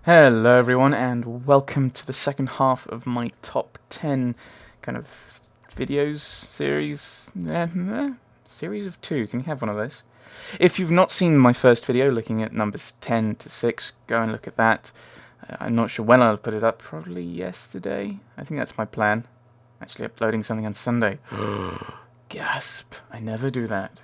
Hello everyone and welcome to the second half of my top 10 kind of videos series. Series of 2, can you have one of those? If you've not seen my first video looking at numbers 10 to 6, go and look at that. I'm not sure when I'll put it up, probably yesterday. I think that's my plan. Actually uploading something on Sunday. Gasp, I never do that.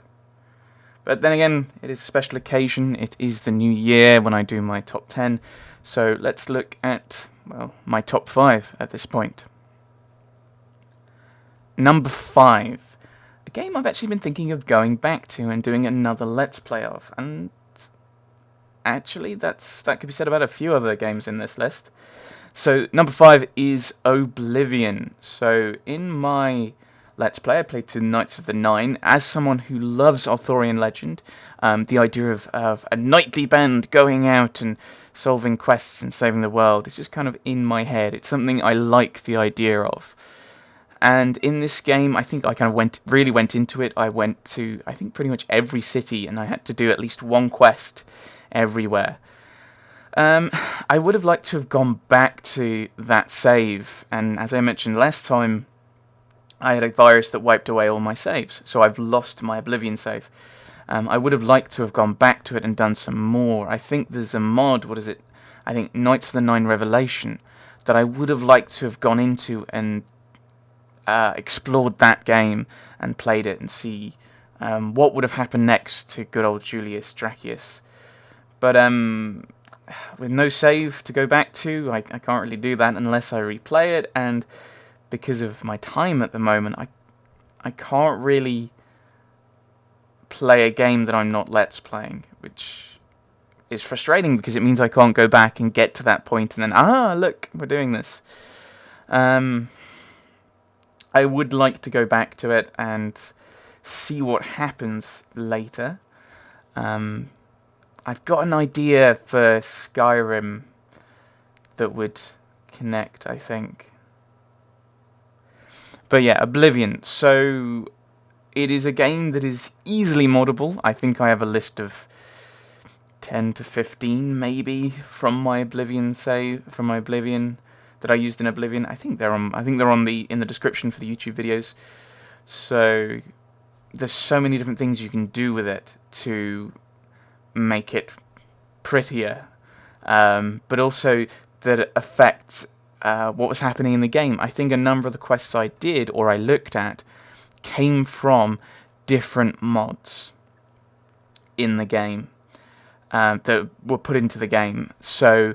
But then again, it is a special occasion, it is the new year when I do my top 10. So let's look at, well, my top 5 at this point. Number 5. A game I've actually been thinking of going back to and doing another Let's Play of. And actually, that could be said about a few other games in this list. So number 5 is Oblivion. So in my Let's Play, I played through Knights of the Nine. As someone who loves Arthurian legend, the idea of a knightly band going out and solving quests and saving the world is just kind of in my head. It's something I like the idea of. And in this game, I think I kind of really went into it. I went to, I think, pretty much every city, and I had to do at least one quest everywhere. I would have liked to have gone back to that save, and as I mentioned last time, I had a virus that wiped away all my saves, so I've lost my Oblivion save. I would have liked to have gone back to it and done some more. I think there's a mod, what is it? I think Knights of the Nine Revelation, that I would have liked to have gone into and explored that game and played it and see what would have happened next to good old Julius Dracius. But with no save to go back to, I can't really do that unless I replay it, and because of my time at the moment, I can't really play a game that I'm not Let's Playing, which is frustrating because it means I can't go back and get to that point and then, look, we're doing this. I would like to go back to it and see what happens later. I've got an idea for Skyrim that would connect, I think. But yeah, Oblivion. So it is a game that is easily moddable. I think I have a list of 10 to 15 maybe from my Oblivion that I used in Oblivion. I think they're on in the description for the YouTube videos. So there's so many different things you can do with it to make it prettier, but also that it affects what was happening in the game. I think a number of the quests I did or I looked at came from different mods in the game that were put into the game. So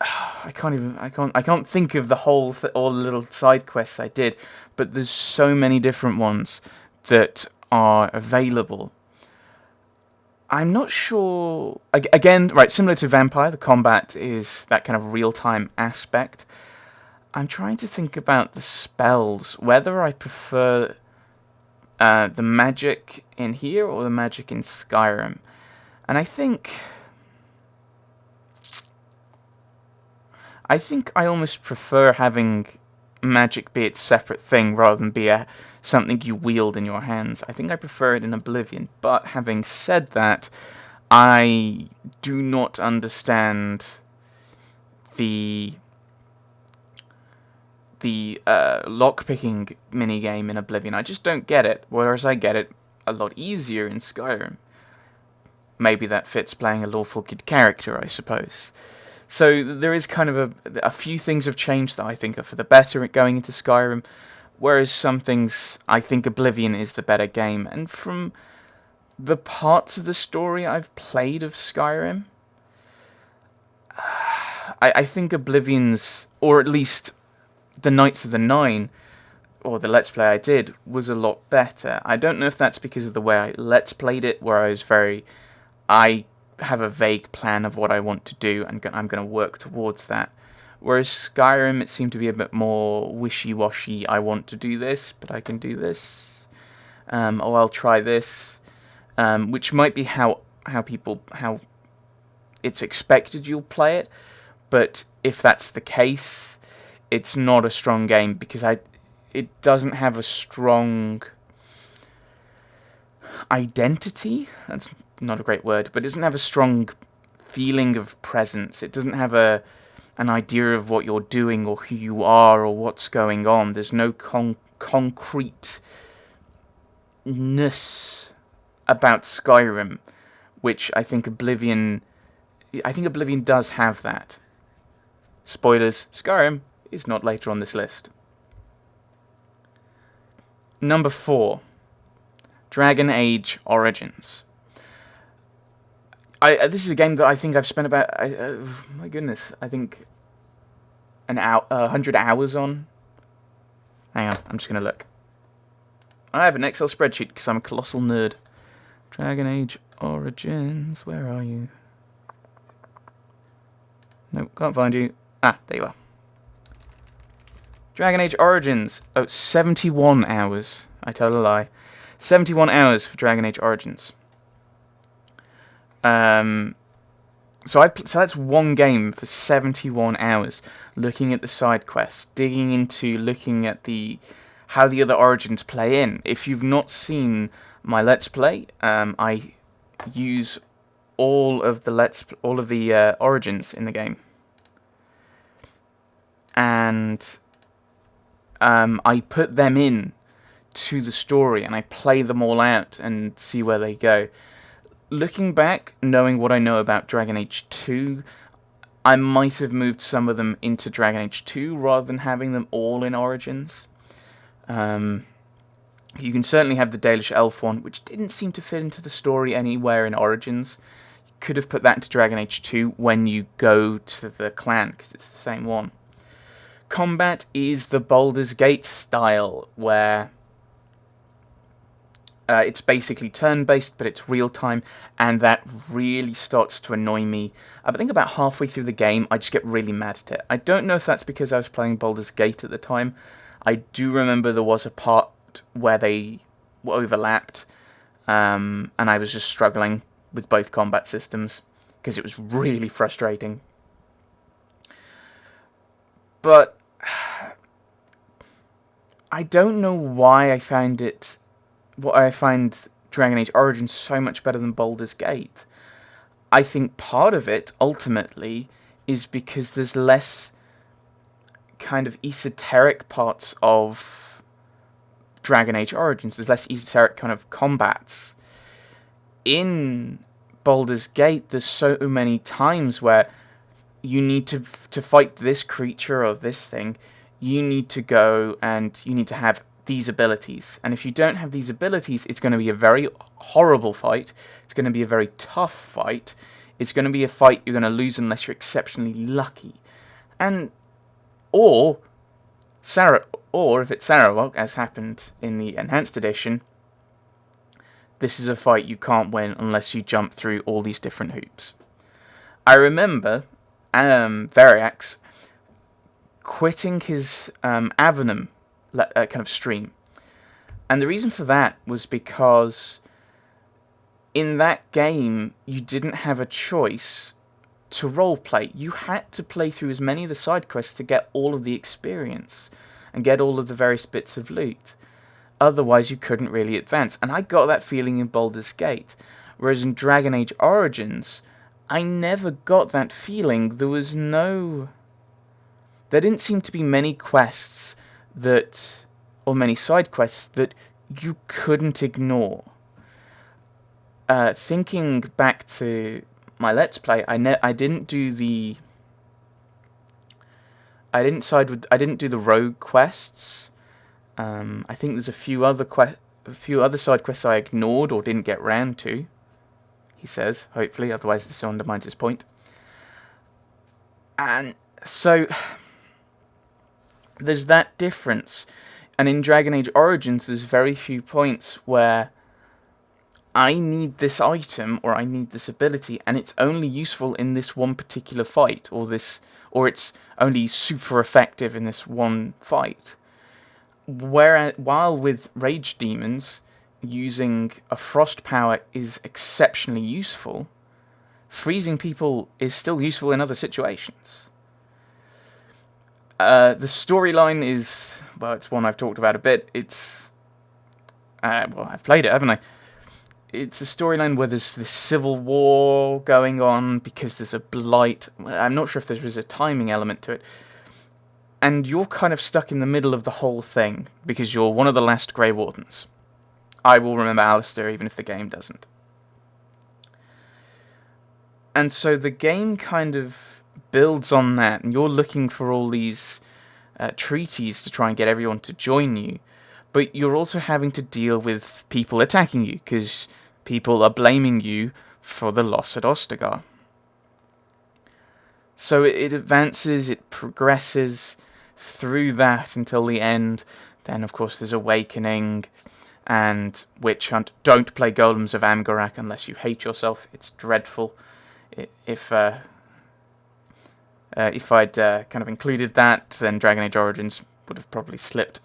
I can't think of the all the little side quests I did, but there's so many different ones that are available. I'm not sure. Again, right, similar to Vampire, the combat is that kind of real-time aspect. I'm trying to think about the spells, whether I prefer the magic in here or the magic in Skyrim. And I think I almost prefer having magic be its separate thing rather than be something you wield in your hands. I think I prefer it in Oblivion. But having said that, I do not understand the lockpicking minigame in Oblivion. I just don't get it, whereas I get it a lot easier in Skyrim. Maybe that fits playing a lawful good character, I suppose. So there is kind of a few things have changed that I think are for the better going into Skyrim, whereas some things I think Oblivion is the better game. And from the parts of the story I've played of Skyrim, I think Oblivion's, or at least the Knights of the Nine, or the Let's Play I did, was a lot better. I don't know if that's because of the way I Let's Played it, where I have a vague plan of what I want to do, and I'm going to work towards that. Whereas Skyrim, it seemed to be a bit more wishy-washy. I want to do this, but I can do this. I'll try this. Which might be how it's expected you'll play it. But if that's the case, it's not a strong game because it doesn't have a strong identity. That's not a great word, but it doesn't have a strong feeling of presence. It doesn't have an idea of what you're doing or who you are or what's going on. There's no concreteness about Skyrim, which I think Oblivion does have that. Spoilers, Skyrim is not later on this list. Number 4, Dragon Age Origins. This is a game that I think I've spent about, my goodness, I think 100 hours on. Hang on, I'm just going to look. I have an Excel spreadsheet because I'm a colossal nerd. Dragon Age Origins, where are you? Nope, can't find you. Ah, there you are. Dragon Age Origins. Oh, 71 hours. I tell a lie. 71 hours for Dragon Age Origins. So that's one game for 71 hours, looking at the side quests, looking at how the other Origins play in. If you've not seen my Let's Play, I use all of the Origins in the game, and I put them in to the story, and I play them all out and see where they go. Looking back, knowing what I know about Dragon Age 2, I might have moved some of them into Dragon Age 2 rather than having them all in Origins. You can certainly have the Dalish Elf one, which didn't seem to fit into the story anywhere in Origins. You could have put that into Dragon Age 2 when you go to the clan, because it's the same one. Combat is the Baldur's Gate style, where it's basically turn-based, but it's real-time, and that really starts to annoy me. I think about halfway through the game, I just get really mad at it. I don't know if that's because I was playing Baldur's Gate at the time. I do remember there was a part where they were overlapped, and I was just struggling with both combat systems, because it was really frustrating. But I don't know why I find Dragon Age Origins so much better than Baldur's Gate. I think part of it, ultimately, is because there's less kind of esoteric parts of Dragon Age Origins. There's less esoteric kind of combats. In Baldur's Gate, there's so many times where you need to fight this creature or this thing, you need to go and you need to have these abilities. And if you don't have these abilities, it's going to be a very horrible fight. It's going to be a very tough fight. It's going to be a fight you're going to lose unless you're exceptionally lucky. Or if it's Sarawak, as happened in the Enhanced Edition, this is a fight you can't win unless you jump through all these different hoops. I remember Variax quitting his Avenum kind of stream, and the reason for that was because in that game you didn't have a choice to roleplay. You had to play through as many of the side quests to get all of the experience and get all of the various bits of loot. Otherwise you couldn't really advance, and I got that feeling in Baldur's Gate, whereas in Dragon Age Origins I never got that feeling. There didn't seem to be many quests or many side quests that you couldn't ignore. Thinking back to my Let's Play, I didn't do the rogue quests. I think there's a few other side quests I ignored or didn't get round to. He says, hopefully, otherwise this undermines his point. And so there's that difference. And in Dragon Age Origins, there's very few points where I need this item or I need this ability, and it's only useful in this one particular fight, or it's only super effective in this one fight. While with Rage Demons, using a frost power is exceptionally useful, freezing people is still useful in other situations. The storyline is, well, it's one I've talked about a bit. I've played it, haven't I? it's a storyline where there's this civil war going on because there's a blight. I'm not sure if there is a timing element to it. And you're kind of stuck in the middle of the whole thing because you're one of the last Grey Wardens. I will remember Alistair even if the game doesn't. And so the game kind of builds on that, and you're looking for all these treaties to try and get everyone to join you. But you're also having to deal with people attacking you, because people are blaming you for the loss at Ostagar. So it advances, it progresses through that until the end. Then, of course, there's Awakening and Witch Hunt. Don't play Golems of Amgarak unless you hate yourself. It's dreadful. If I'd kind of included that, then Dragon Age Origins would have probably slipped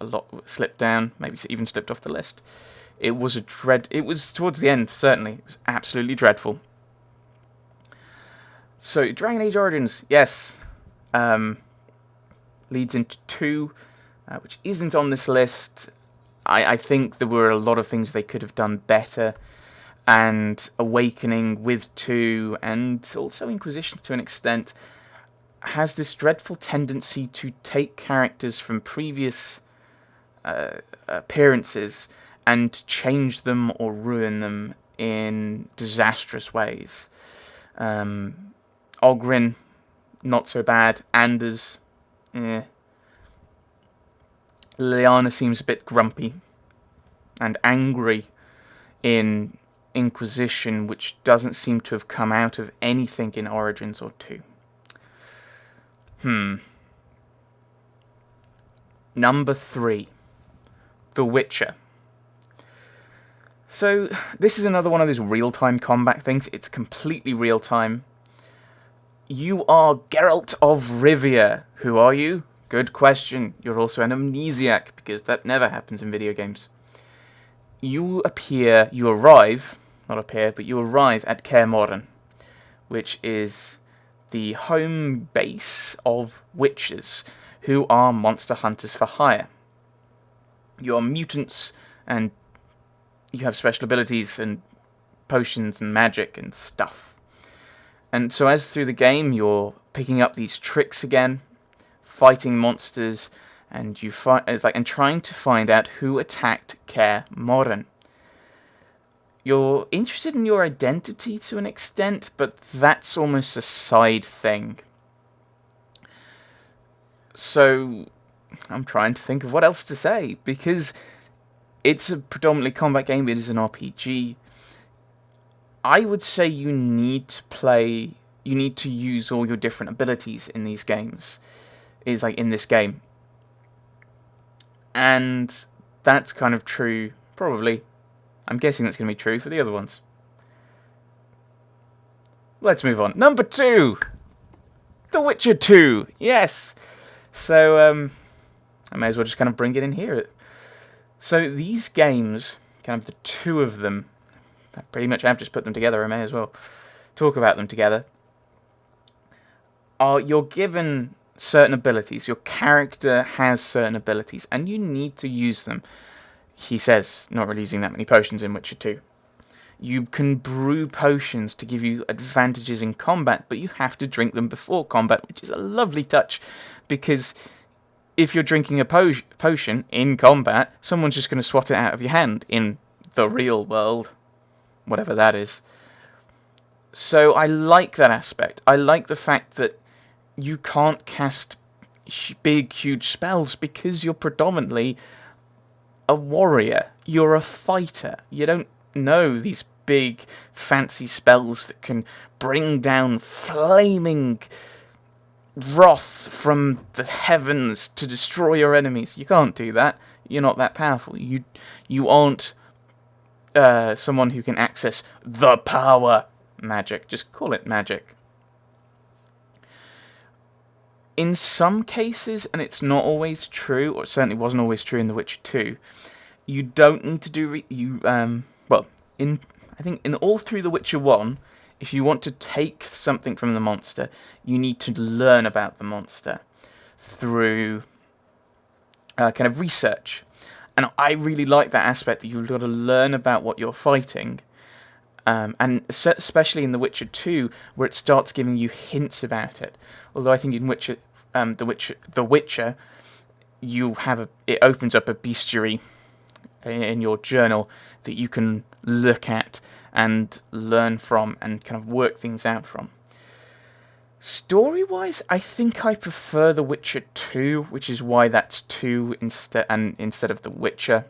down, maybe even slipped off the list. It was towards the end, certainly. It was absolutely dreadful. So Dragon Age Origins, yes, leads into 2, which isn't on this list. I think there were a lot of things they could have done better. And Awakening with 2, and also Inquisition to an extent, has this dreadful tendency to take characters from previous appearances and change them or ruin them in disastrous ways. Oghren, not so bad. Anders, Lyanna seems a bit grumpy and angry in Inquisition, which doesn't seem to have come out of anything in Origins or 2. Number 3. The Witcher. So, this is another one of those real-time combat things. It's completely real-time. You are Geralt of Rivia. Who are you? Good question. You're also an amnesiac, because that never happens in video games. You arrive at Kaer Morhen, which is the home base of witches, who are monster hunters for hire. You are mutants, and you have special abilities and potions and magic and stuff. And so as through the game, you're picking up these tricks again, fighting monsters, and and trying to find out who attacked Kaer Morhen. You're interested in your identity to an extent, but that's almost a side thing. So, I'm trying to think of what else to say, because it's a predominantly combat game, it is an RPG. I would say you need to use all your different abilities in these games. In this game. And that's kind of true, probably. I'm guessing that's going to be true for the other ones. Let's move on. Number 2! The Witcher 2! Yes! So, I may as well just kind of bring it in here. So, these games, kind of the 2 of them, I pretty much have just put them together, I may as well talk about them together. You're given certain abilities. Your character has certain abilities, and you need to use them. He says, not really using that many potions in Witcher 2. You can brew potions to give you advantages in combat, but you have to drink them before combat, which is a lovely touch, because if you're drinking a potion in combat, someone's just going to swat it out of your hand in the real world, whatever that is. So I like that aspect. I like the fact that you can't cast big, huge spells because you're predominantly a warrior. You're a fighter. You don't know these big, fancy spells that can bring down flaming wrath from the heavens to destroy your enemies. You can't do that. You're not that powerful. You aren't someone who can access the power magic. Just call it magic. In some cases, and it's not always true, or it certainly wasn't always true in The Witcher 2, you don't need to do... I think in all through The Witcher 1, if you want to take something from the monster, you need to learn about the monster through kind of research. And I really like that aspect, that you've got to learn about what you're fighting, and especially in The Witcher 2, where it starts giving you hints about it. Although I think in The Witcher, it opens up a bestiary in your journal that you can look at and learn from and kind of work things out from. Story-wise, I think I prefer The Witcher 2, which is why that's 2 instead of The Witcher,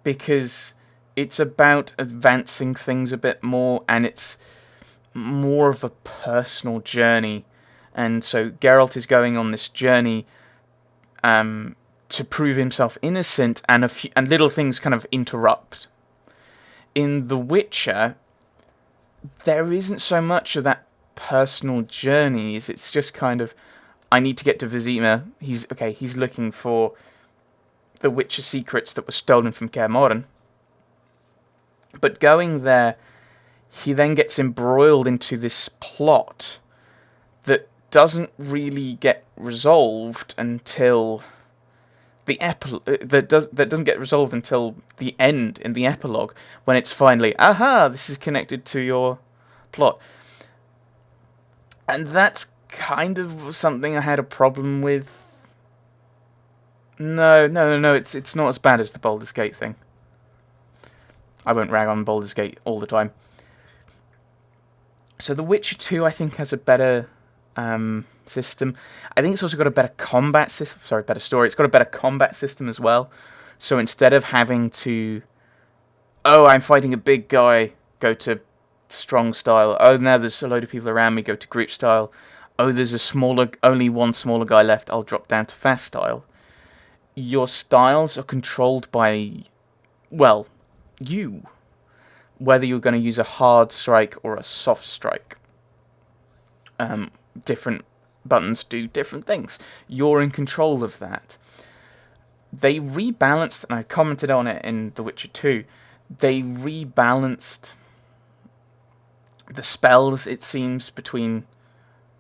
because it's about advancing things a bit more, and it's more of a personal journey. And so Geralt is going on this journey to prove himself innocent, and little things kind of interrupt. In The Witcher, there isn't so much of that personal journeys. It's just kind of, I need to get to Vizima. He's looking for the Witcher secrets that were stolen from Kaer Morhen. But going there, he then gets embroiled into this plot that doesn't really get resolved until that doesn't get resolved until the end, in the epilogue, when it's finally, aha, this is connected to your plot. And that's kind of something I had a problem with. No, it's not as bad as the Baldur's Gate thing. I won't rag on Baldur's Gate all the time. So The Witcher 2, I think, has a better system. I think it's also got a better combat system. Sorry, better story. It's got a better combat system as well. So instead of having to, I'm fighting a big guy, go to strong style. Oh, now there's a load of people around me, go to group style. Oh, there's only one smaller guy left, I'll drop down to fast style. Your styles are controlled by, well, you. Whether you're going to use a hard strike or a soft strike. Different buttons do different things. You're in control of that. They rebalanced, and I commented on it in The Witcher 2, they rebalanced the spells, it seems, between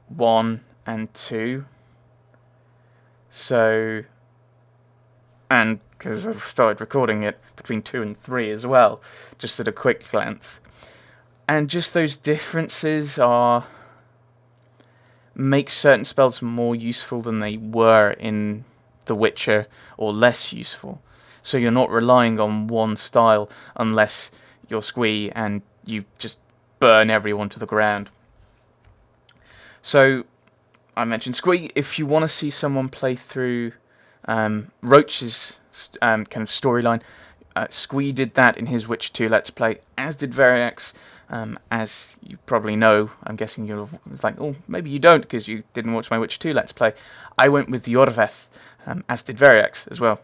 1 and 2. So, and because I've started recording it, between 2 and 3 as well, just at a quick glance. And just those differences make certain spells more useful than they were in The Witcher, or less useful. So you're not relying on one style unless you're Squee and you just burn everyone to the ground. So, I mentioned Squee. If you want to see someone play through Roach's kind of storyline, Squee did that in his Witcher 2 Let's Play, as did Variax. As you probably know, I'm guessing you're like, oh, maybe you don't because you didn't watch my Witcher 2 Let's Play. I went with Jorveth, as did Variax as well.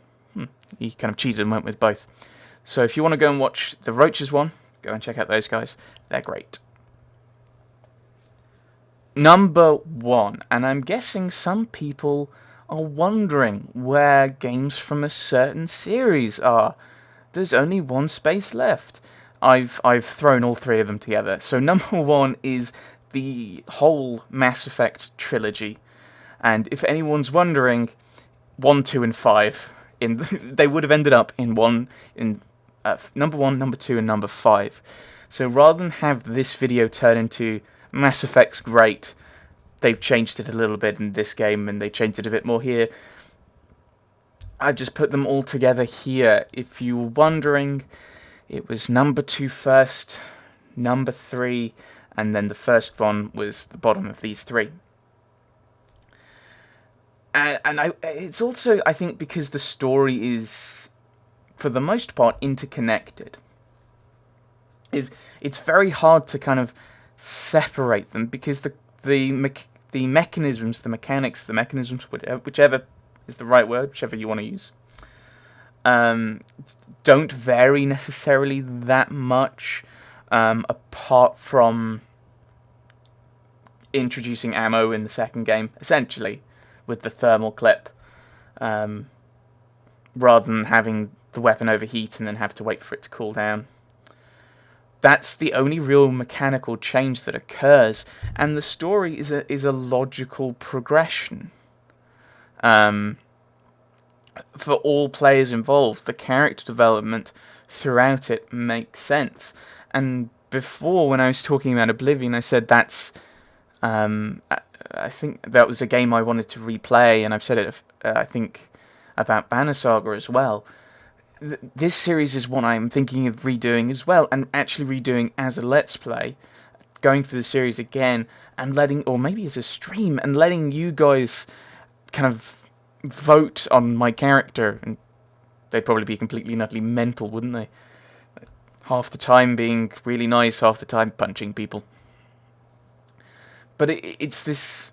He kind of cheated and went with both. So if you want to go and watch the Roaches one, go and check out those guys. They're great. Number 1, and I'm guessing some people are wondering where games from a certain series are. There's only one space left. I've thrown all 3 of them together. So number 1 is the whole Mass Effect trilogy. And if anyone's wondering, 1, 2, and 5, they would have ended up in number 1, number 2, and number 5. So rather than have this video turn into Mass Effect's great, they've changed it a little bit in this game, and they changed it a bit more here. I've just put them all together here. If you were wondering, it was number 2 first, number 3, and then the first one was the bottom of these 3. It's also, I think, because the story is, for the most part, interconnected. It's very hard to kind of separate them, because the mechanisms, the mechanics, the mechanisms, whichever is the right word, whichever you want to use, don't vary necessarily that much, apart from introducing ammo in the second game, essentially, with the thermal clip, rather than having the weapon overheat and then have to wait for it to cool down. That's the only real mechanical change that occurs, and the story is a logical progression. For all players involved, the character development throughout it makes sense, And before, when I was talking about Oblivion, I said that's I think that was a game I wanted to replay, and I've said it I think about Banner Saga as well. This series is one I'm thinking of redoing as well, and actually redoing as a Let's Play, going through the series again, and letting, or maybe as a stream, and letting you guys kind of vote on my character. And they'd probably be completely and utterly mental, wouldn't they? Half the time being really nice, half the time punching people. But it's this...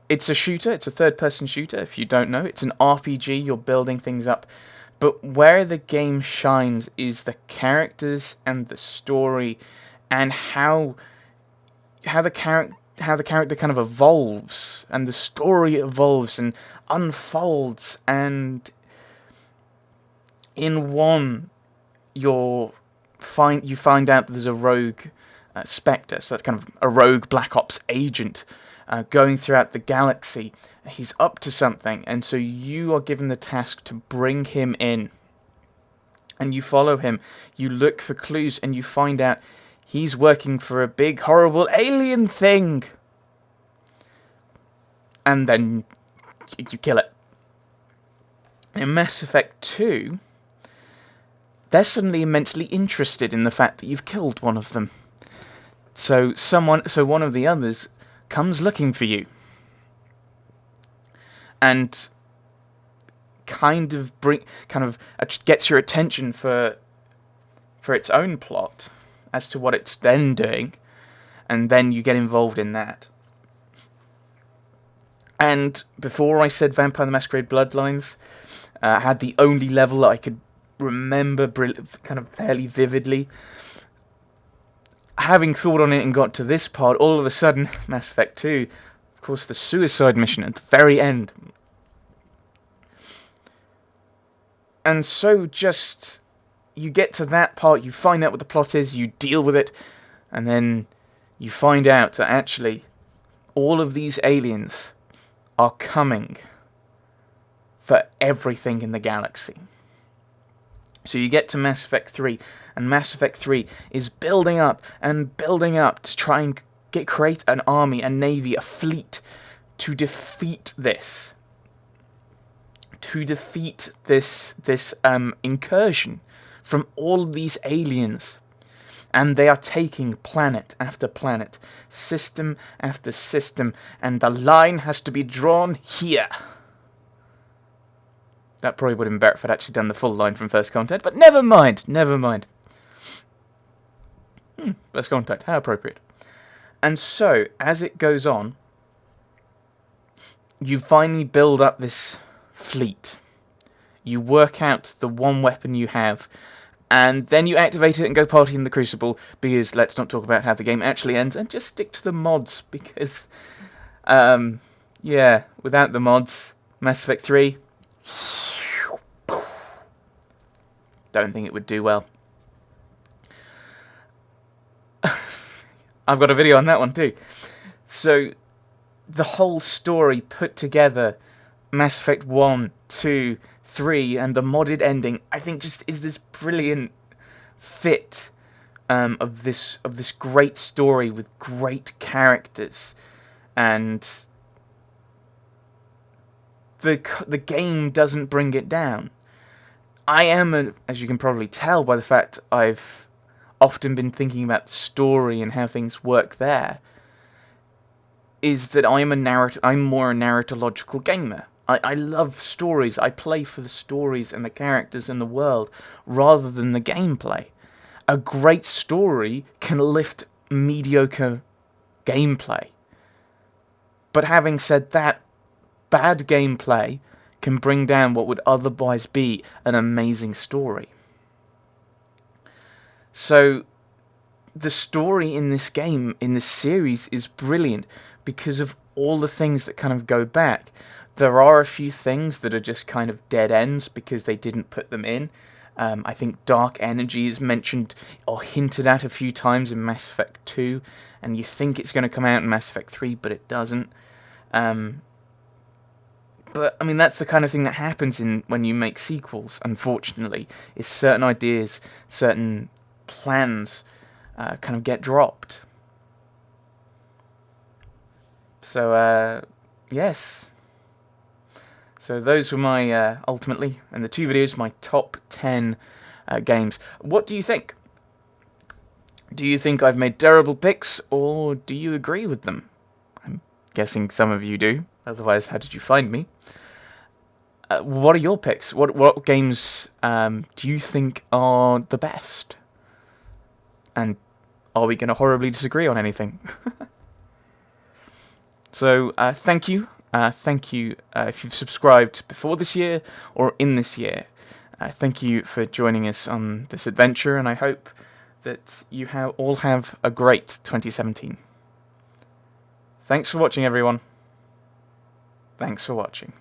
It's a shooter, it's a third-person shooter, if you don't know. It's an RPG, you're building things up. But where the game shines is the characters and the story, and how the character kind of evolves, and the story evolves and unfolds. And in one, you find out that there's a rogue Spectre, so that's kind of a rogue Black Ops agent going throughout the galaxy. He's up to something, and so you are given the task to bring him in. And you follow him, you look for clues, and you find out he's working for a big, horrible alien thing. And then you kill it. In Mass Effect 2, they're suddenly immensely interested in the fact that you've killed one of them. So one of the others comes looking for you, and kind of gets your attention for its own plot as to what it's then doing, and then you get involved in that. And before I said Vampire the Masquerade Bloodlines had the only level that I could remember kind of fairly vividly. Having thought on it and got to this part, all of a sudden, Mass Effect 2, of course, the suicide mission at the very end. And so just, you get to that part, you find out what the plot is, you deal with it, and then you find out that actually all of these aliens are coming for everything in the galaxy. So you get to Mass Effect 3, and Mass Effect 3 is building up to try and create an army, a navy, a fleet to defeat this. To defeat this incursion from all of these aliens. And they are taking planet after planet, system after system, and the line has to be drawn here. That probably would have been better if I'd actually done the full line from First Contact, but never mind. First Contact, how appropriate. And so, as it goes on, you finally build up this fleet. You work out the one weapon you have, and then you activate it and go party in the Crucible, because let's not talk about how the game actually ends, and just stick to the mods, because, without the mods, Mass Effect 3... don't think it would do well. I've got a video on that one too. So, the whole story put together, Mass Effect 1, 2, 3, and the modded ending, I think just is this brilliant fit of this great story with great characters. And the game doesn't bring it down. I am, as you can probably tell by the fact I've often been thinking about the story and how things work there, is that I'm more a narratological gamer. I love stories. I play for the stories and the characters and the world rather than the gameplay. A great story can lift mediocre gameplay. But having said that, bad gameplay can bring down what would otherwise be an amazing story. So, the story in this game, in this series, is brilliant because of all the things that kind of go back. There are a few things that are just kind of dead ends because they didn't put them in. I think dark energy is mentioned or hinted at a few times in Mass Effect 2, and you think it's going to come out in Mass Effect 3, but it doesn't. But, I mean, that's the kind of thing that happens when you make sequels, unfortunately, is certain ideas, certain plans kind of get dropped. So, yes. So those were my, ultimately, in the 2 videos, my top 10 games. What do you think? Do you think I've made terrible picks, or do you agree with them? I'm guessing some of you do. Otherwise, how did you find me? What are your picks? What games do you think are the best? And are we going to horribly disagree on anything? So, thank you. Thank you if you've subscribed before this year or in this year. Thank you for joining us on this adventure, and I hope that you all have a great 2017. Thanks for watching, everyone. Thanks for watching.